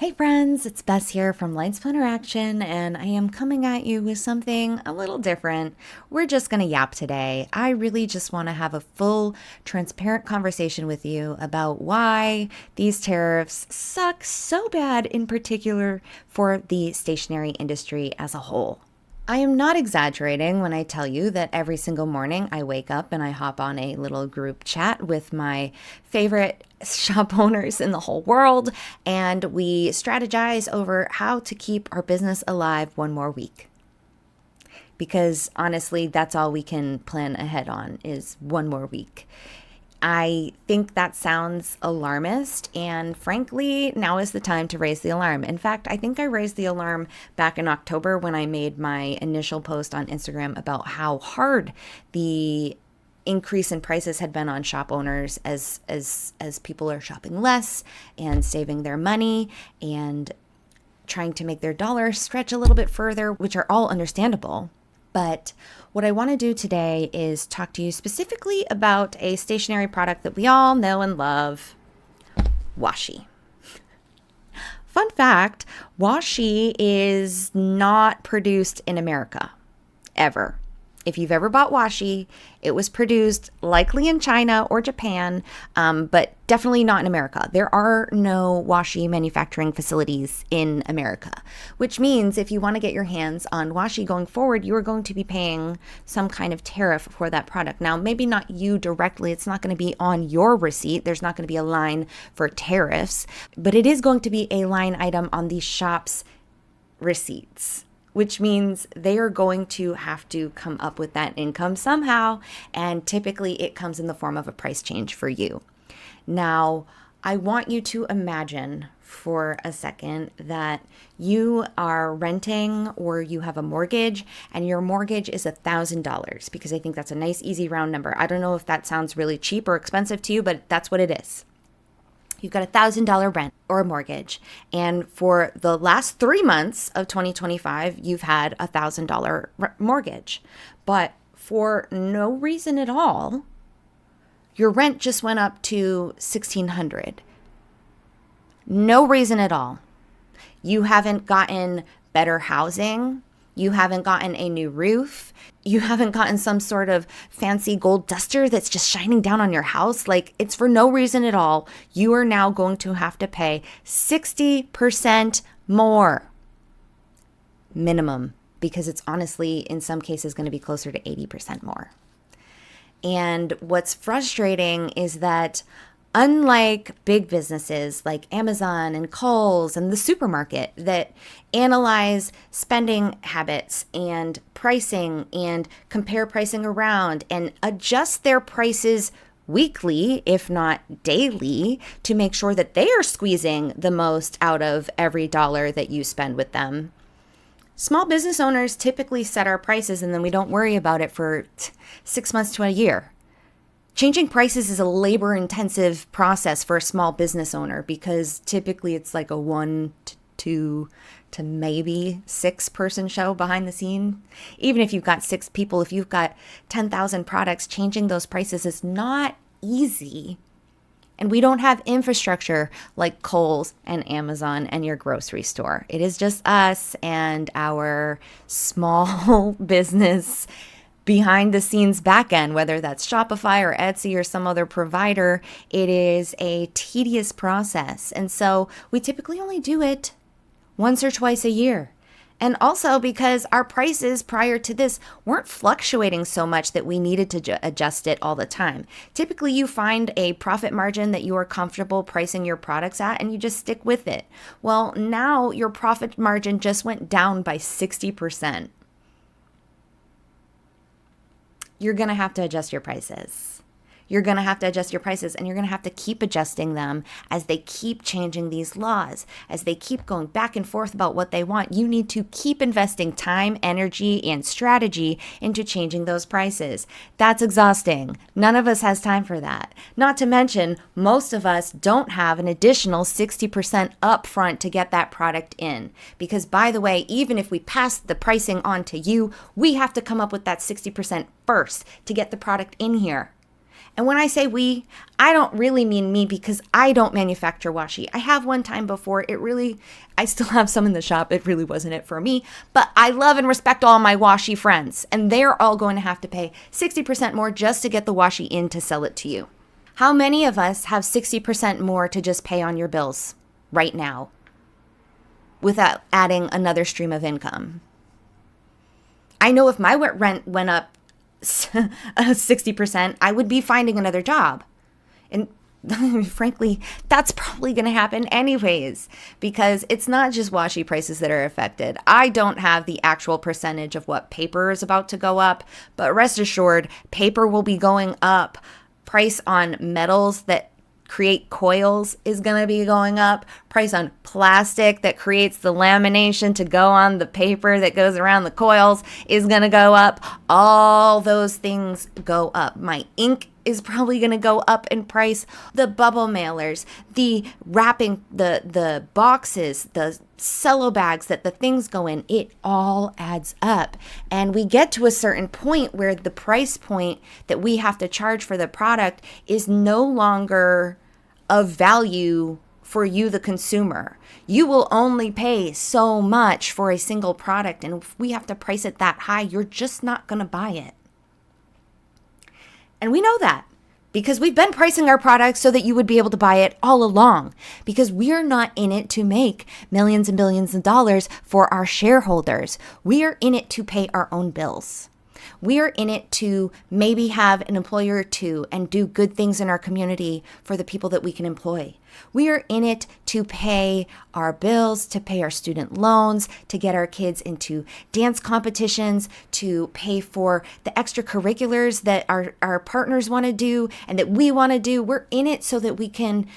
Hey friends, it's Bess here from Lights Planner Action, and I am coming at you with something a little different. We're just going to yap today. I really just want to have a full, transparent conversation with you about why these tariffs suck so bad, in particular for the stationery industry as a whole. I am not exaggerating when I tell you that every single morning I wake up and I hop on a little group chat with my favorite shop owners in the whole world, and we strategize over how to keep our business alive one more week. Because honestly, that's all we can plan ahead on is one more week. I think that sounds alarmist, and frankly, now is the time to raise the alarm. In fact, I think I raised the alarm back in October when I made my initial post on Instagram about how hard the increase in prices had been on shop owners as people are shopping less and saving their money and trying to make their dollar stretch a little bit further, which are all understandable. But what I want to do today is talk to you specifically about a stationery product that we all know and love, Washi. Fun fact, Washi is not produced in America, ever. If you've ever bought Washi, it was produced likely in China or Japan, but definitely not in America. There are no Washi manufacturing facilities in America, which means if you want to get your hands on Washi going forward, you are going to be paying some kind of tariff for that product. Now, maybe not you directly. It's not going to be on your receipt. There's not going to be a line for tariffs, but it is going to be a line item on the shop's receipts, which means they are going to have to come up with that income somehow, and typically it comes in the form of a price change for you. Now, I want you to imagine for a second that you are renting or you have a mortgage, and your mortgage is $1,000, because I think that's a nice, easy round number. I don't know if that sounds really cheap or expensive to you, but that's what it is. You've got $1,000 rent or mortgage. And for the last 3 months of 2025, you've had a $1,000 mortgage. But for no reason at all, your rent just went up to $1,600. No reason at all. You haven't gotten better housing. You haven't gotten a new roof. You haven't gotten some sort of fancy gold duster that's just shining down on your house. Like, it's for no reason at all. You are now going to have to pay 60% more minimum, because it's honestly, in some cases, going to be closer to 80% more. And what's frustrating is that unlike big businesses like Amazon and Kohl's and the supermarket that analyze spending habits and pricing and compare pricing around and adjust their prices weekly, if not daily, to make sure that they are squeezing the most out of every dollar that you spend with them, small business owners typically set our prices and then we don't worry about it for 6 months to a year. Changing prices is a labor-intensive process for a small business owner, because typically it's like a 1 to 2 to maybe 6 person show behind the scene. Even if you've got 6 people, if you've got 10,000 products, changing those prices is not easy. And we don't have infrastructure like Kohl's and Amazon and your grocery store. It is just us and our small business behind the scenes back end, whether that's Shopify or Etsy or some other provider. It is a tedious process. And so we typically only do it once or twice a year. And also because our prices prior to this weren't fluctuating so much that we needed to adjust it all the time. Typically you find a profit margin that you are comfortable pricing your products at and you just stick with it. Well, now your profit margin just went down by 60%. You're going to have to adjust your prices. You're going to have to adjust your prices, and you're going to have to keep adjusting them as they keep changing these laws, as they keep going back and forth about what they want. You need to keep investing time, energy, and strategy into changing those prices. That's exhausting. None of us has time for that. Not to mention, most of us don't have an additional 60% upfront to get that product in. Because by the way, even if we pass the pricing on to you, we have to come up with that 60% first to get the product in here. And when I say we, I don't really mean me because I don't manufacture washi. I have one time before. I still have some in the shop. It really wasn't it for me. But I love and respect all my washi friends. And they're all going to have to pay 60% more just to get the washi in to sell it to you. How many of us have 60% more to just pay on your bills right now without adding another stream of income? I know if my rent went up 60%, I would be finding another job. And frankly, that's probably going to happen anyways, because it's not just washi prices that are affected. I don't have the actual percentage of what paper is about to go up, but rest assured, paper will be going up. Price on metals that create coils is going to be going up. Price on plastic that creates the lamination to go on the paper that goes around the coils is going to go up. All those things go up. My ink is probably going to go up in price. The bubble mailers, the wrapping, the boxes, the cello bags that the things go in, it all adds up. And we get to a certain point where the price point that we have to charge for the product is no longer of value for you, the consumer. You will only pay so much for a single product. And if we have to price it that high, you're just not going to buy it. And we know that because we've been pricing our products so that you would be able to buy it all along, because we're not in it to make millions and billions of dollars for our shareholders. We are in it to pay our own bills. We are in it to maybe have an employer or two and do good things in our community for the people that we can employ. We are in it to pay our bills, to pay our student loans, to get our kids into dance competitions, to pay for the extracurriculars that our partners want to do and that we want to do. We're in it so that we can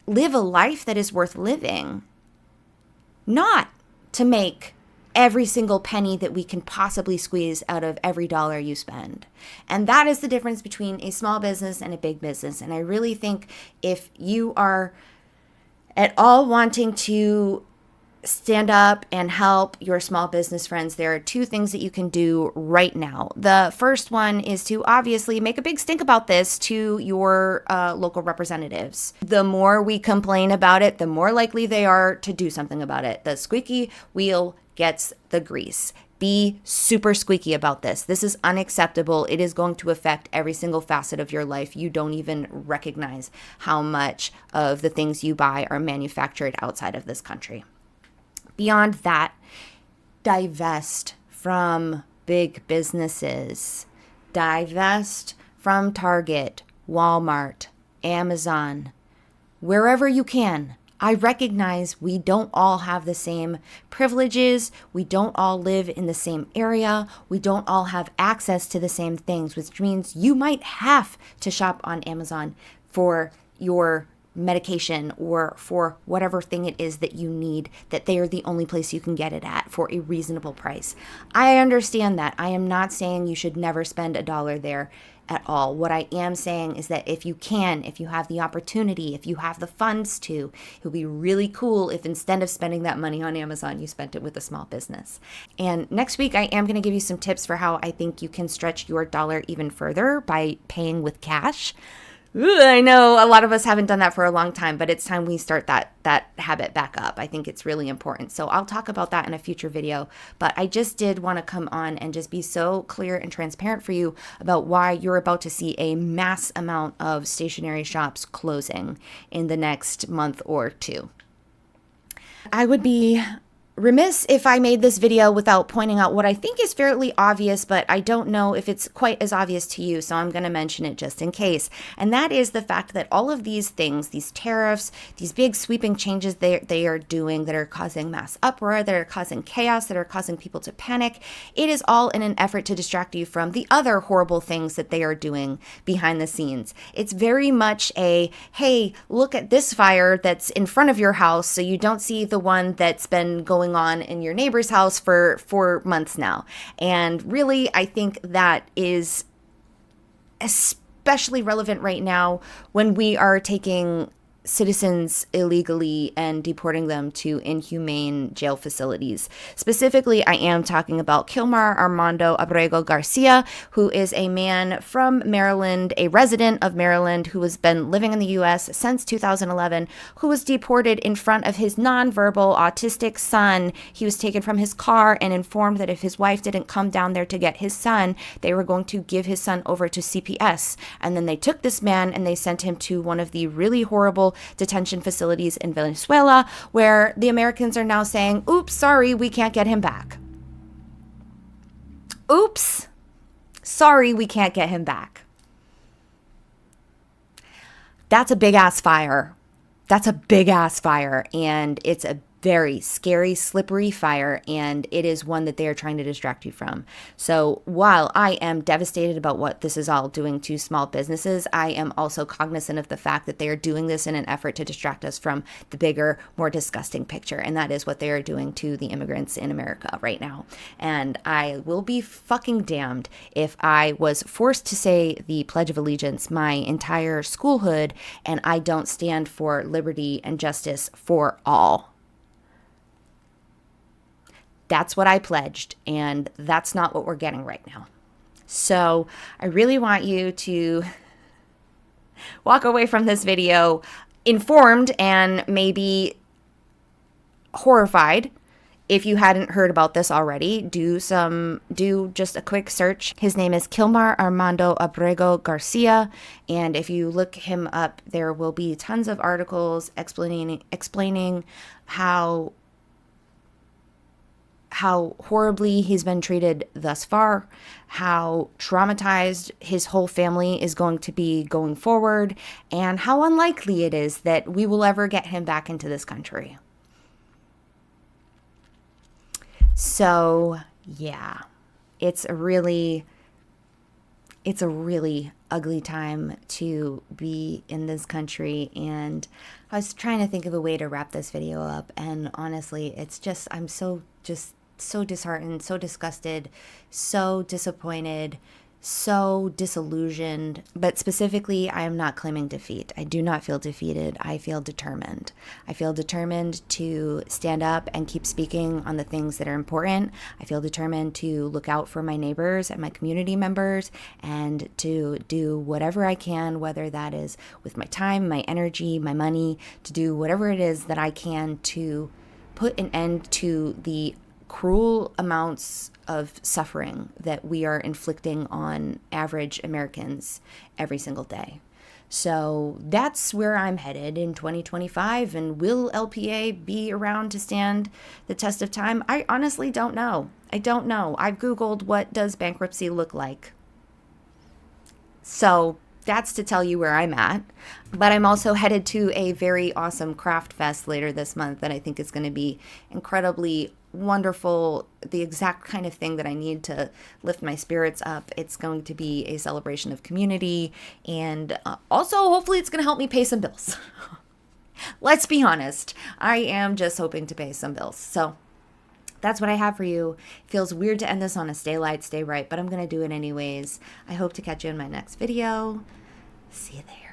live a life that is worth living, not to make every single penny that we can possibly squeeze out of every dollar you spend. And that is the difference between a small business and a big business. And I really think if you are at all wanting to stand up and help your small business friends, there are two things that you can do right now. The first one is to obviously make a big stink about this to your local representatives. The more we complain about it, the more likely they are to do something about it. The squeaky wheel gets the grease. Be super squeaky about this. This is unacceptable. It is going to affect every single facet of your life. You don't even recognize how much of the things you buy are manufactured outside of this country. Beyond that, divest from big businesses. Divest from Target, Walmart, Amazon, wherever you can. I recognize we don't all have the same privileges. We don't all live in the same area. We don't all have access to the same things, which means you might have to shop on Amazon for your medication or for whatever thing it is that you need, that they are the only place you can get it at for a reasonable price. I understand that. I am not saying you should never spend a dollar there at all. What I am saying is that if you can, if you have the opportunity, if you have the funds to, it would be really cool if instead of spending that money on Amazon, you spent it with a small business. And next week, I am going to give you some tips for how I think you can stretch your dollar even further by paying with cash. Ooh, I know a lot of us haven't done that for a long time, but it's time we start that habit back up. I think it's really important. So I'll talk about that in a future video, but I just did want to come on and just be so clear and transparent for you about why you're about to see a mass amount of stationery shops closing in the next month or two. I would be remiss if I made this video without pointing out what I think is fairly obvious, but I don't know if it's quite as obvious to you, so I'm going to mention it just in case. And that is the fact that all of these things, these tariffs, these big sweeping changes they are doing that are causing mass uproar, that are causing chaos, that are causing people to panic, it is all in an effort to distract you from the other horrible things that they are doing behind the scenes. It's very much a, hey, look at this fire that's in front of your house so you don't see the one that's been going on in your neighbor's house for 4 months now. And really, I think that is especially relevant right now when we are taking citizens illegally and deporting them to inhumane jail facilities. Specifically, I am talking about Kilmar Armando Abrego Garcia, who is a man from Maryland, a resident of Maryland who has been living in the U.S. since 2011, who was deported in front of his nonverbal autistic son. He was taken from his car and informed that if his wife didn't come down there to get his son, they were going to give his son over to CPS. And then they took this man and they sent him to one of the really horrible detention facilities in Venezuela, where the Americans are now saying, oops, sorry, we can't get him back. Oops, sorry, we can't get him back. That's a big ass fire. That's a big ass fire. And it's a very scary, slippery fire, and it is one that they are trying to distract you from. So while I am devastated about what this is all doing to small businesses, I am also cognizant of the fact that they are doing this in an effort to distract us from the bigger, more disgusting picture, and that is what they are doing to the immigrants in America right now. And I will be fucking damned if I was forced to say the Pledge of Allegiance my entire schoolhood and I don't stand for liberty and justice for all. That's what I pledged, and that's not what we're getting right now. So I really want you to walk away from this video informed and maybe horrified. If you hadn't heard about this already, do just a quick search. His name is Kilmar Armando Abrego Garcia, and if you look him up, there will be tons of articles explaining how horribly he's been treated thus far, how traumatized his whole family is going to be going forward, and how unlikely it is that we will ever get him back into this country. So, yeah, it's a really ugly time to be in this country, and I was trying to think of a way to wrap this video up, and honestly, it's just, I'm so disheartened, so disgusted, so disappointed, so disillusioned. But specifically, I am not claiming defeat. I do not feel defeated. I feel determined. I feel determined to stand up and keep speaking on the things that are important. I feel determined to look out for my neighbors and my community members and to do whatever I can, whether that is with my time, my energy, my money, to do whatever it is that I can to put an end to the cruel amounts of suffering that we are inflicting on average Americans every single day. So that's where I'm headed in 2025. And will LPA be around to stand the test of time? I honestly don't know. I don't know. I've Googled what does bankruptcy look like. So that's to tell you where I'm at. But I'm also headed to a very awesome craft fest later this month that I think is going to be incredibly wonderful, the exact kind of thing that I need to lift my spirits up. It's going to be a celebration of community, and also hopefully it's going to help me pay some bills. Let's be honest, I am just hoping to pay some bills. So that's what I have for you. It feels weird to end this on a stay light, stay right, but I'm going to do it anyways. I hope to catch you in my next video. See you there.